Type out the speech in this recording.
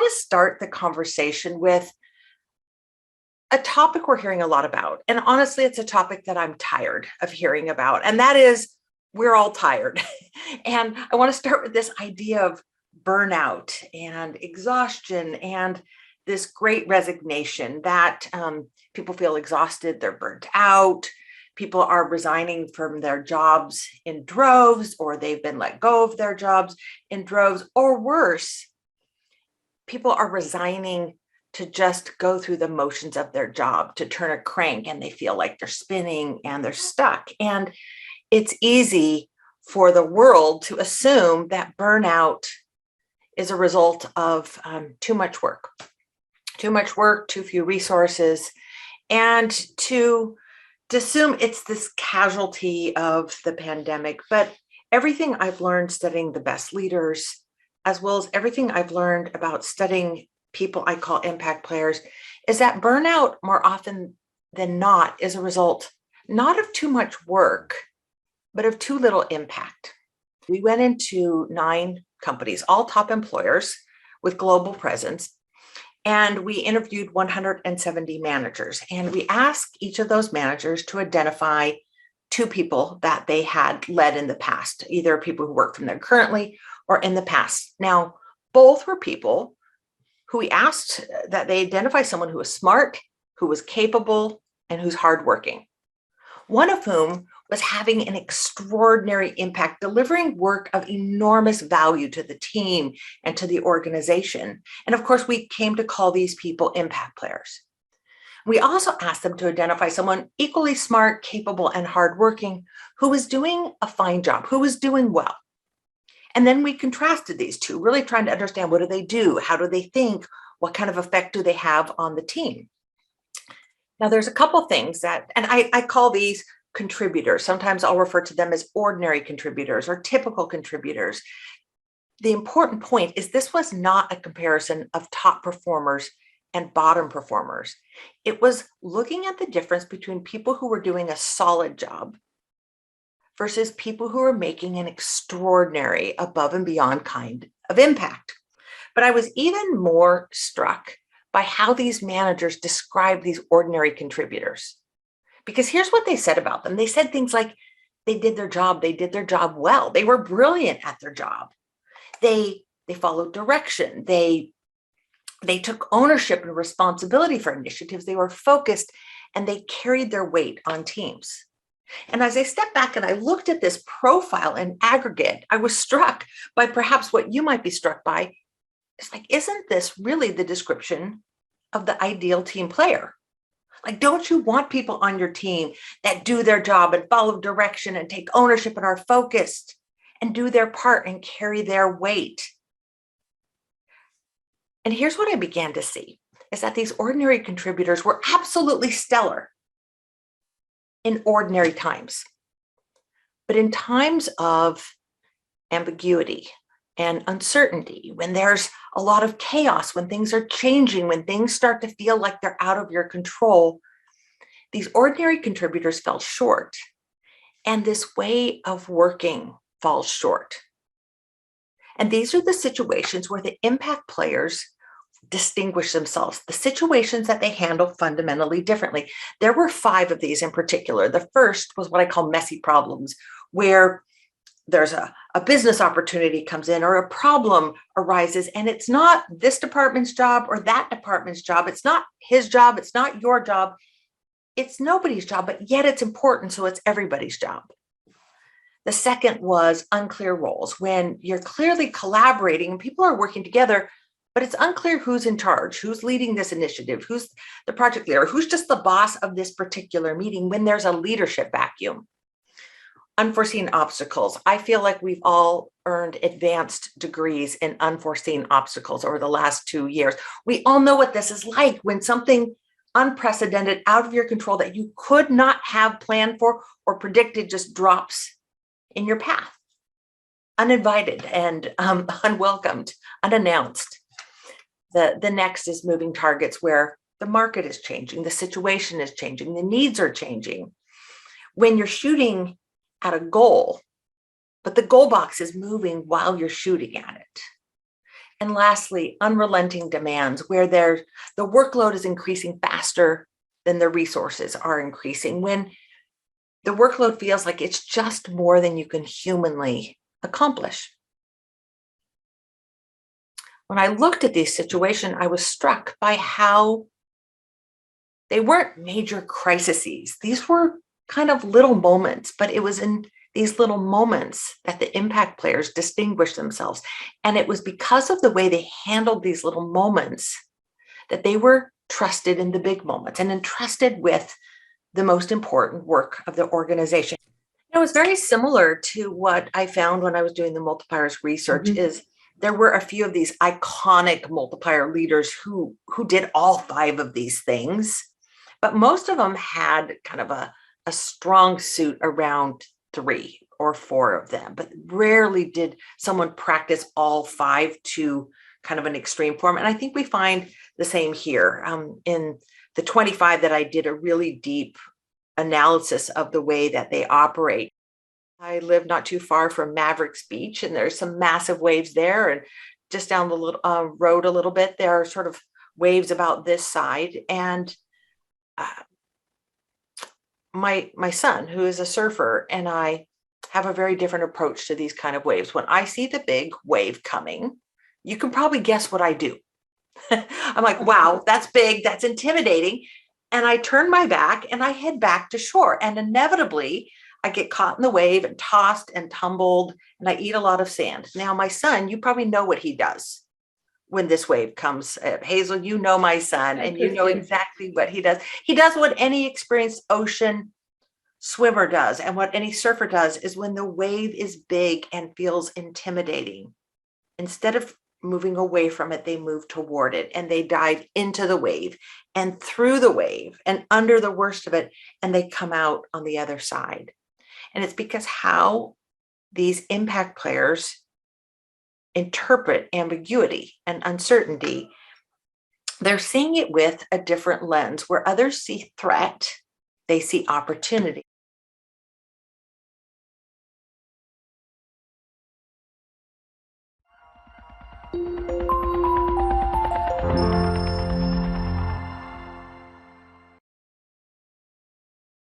want to start the conversation with a topic we're hearing a lot about. And honestly, it's a topic that I'm tired of hearing about. And that is, we're all tired. And I want to start with this idea of burnout and exhaustion and this great resignation that people feel exhausted, they're burnt out. People are resigning from their jobs in droves, or they've been let go of their jobs in droves, or worse, people are resigning to just go through the motions of their job, to turn a crank, and they feel like they're spinning and they're stuck. And it's easy for the world to assume that burnout is a result of too much work, too few resources, and to assume it's this casualty of the pandemic. But everything I've learned studying the best leaders, as well as everything I've learned about studying people I call impact players, is that burnout more often than not is a result not of too much work, but of too little impact. We went into 9 companies, all top employers with global presence, and we interviewed 170 managers. And we asked each of those managers to identify 2 people that they had led in the past, either people who work from them currently or in the past. Now, both were people who we asked that they identify someone who was smart, who was capable, and who's hardworking. One of whom was having an extraordinary impact, delivering work of enormous value to the team and to the organization. And of course, we came to call these people impact players. We also asked them to identify someone equally smart, capable, and hardworking who was doing a fine job, who was doing well. And then we contrasted these 2, really trying to understand, what do they do? How do they think? What kind of effect do they have on the team? Now, there's a couple things that, and I call these contributors. Sometimes I'll refer to them as ordinary contributors or typical contributors. The important point is this was not a comparison of top performers and bottom performers. It was looking at the difference between people who were doing a solid job versus people who are making an extraordinary, above and beyond kind of impact. But I was even more struck by how these managers describe these ordinary contributors. Because here's what they said about them. They said things like, they did their job well. They were brilliant at their job. They followed direction. They took ownership and responsibility for initiatives. They were focused, and they carried their weight on teams. And as I stepped back and I looked at this profile in aggregate, I was struck by perhaps what you might be struck by. It's like, isn't this really the description of the ideal team player? Like, don't you want people on your team that do their job and follow direction and take ownership and are focused and do their part and carry their weight? And here's what I began to see, is that these ordinary contributors were absolutely stellar in ordinary times. But in times of ambiguity and uncertainty, when there's a lot of chaos, when things are changing, when things start to feel like they're out of your control, these ordinary contributors fell short. And this way of working falls short. And these are the situations where the impact players distinguish themselves, the situations that they handle fundamentally differently. There were 5 of these in particular. The first was what I call messy problems, where there's a business opportunity comes in or a problem arises, and it's not this department's job or that department's job. It's not his job. It's not your job. It's nobody's job, but yet it's important, so it's everybody's job. The second was unclear roles, when you're clearly collaborating and people are working together, but it's unclear who's in charge, who's leading this initiative, who's the project leader, who's just the boss of this particular meeting, when there's a leadership vacuum. Unforeseen obstacles. I feel like we've all earned advanced degrees in unforeseen obstacles over the last 2 years. We all know what this is like, when something unprecedented, out of your control, that you could not have planned for or predicted just drops in your path, uninvited and unwelcomed, unannounced. The next is moving targets, where the market is changing, the situation is changing, the needs are changing. When you're shooting at a goal, but the goal box is moving while you're shooting at it. And lastly, unrelenting demands, where the workload is increasing faster than the resources are increasing, when the workload feels like it's just more than you can humanly accomplish. When I looked at these situations, I was struck by how they weren't major crises. These were kind of little moments, but it was in these little moments that the impact players distinguished themselves. And it was because of the way they handled these little moments that they were trusted in the big moments and entrusted with the most important work of the organization. It was very similar to what I found when I was doing the multipliers research. Is there were a few of these iconic multiplier leaders who did all 5 of these things, but most of them had kind of a strong suit around 3 or 4 of them, but rarely did someone practice all 5 to kind of an extreme form. And I think we find the same here. In the 25 that I did a really deep analysis of the way that they operate. I live not too far from Mavericks Beach, and there's some massive waves there. And just down the little road a little bit, there are sort of waves about this side. And my son, who is a surfer, and I have a very different approach to these kind of waves. When I see the big wave coming, you can probably guess what I do. I'm like, wow, that's big, that's intimidating. And I turn my back and I head back to shore. And inevitably, I get caught in the wave and tossed and tumbled, and I eat a lot of sand. Now, my son, you probably know what he does when this wave comes. Hazel, you know my son, and you know exactly what he does. He does what any experienced ocean swimmer does, and what any surfer does is when the wave is big and feels intimidating, instead of moving away from it, they move toward it, and they dive into the wave and through the wave and under the worst of it, and they come out on the other side. And it's because how these impact players interpret ambiguity and uncertainty. They're seeing it with a different lens. Where others see threat, they see opportunity.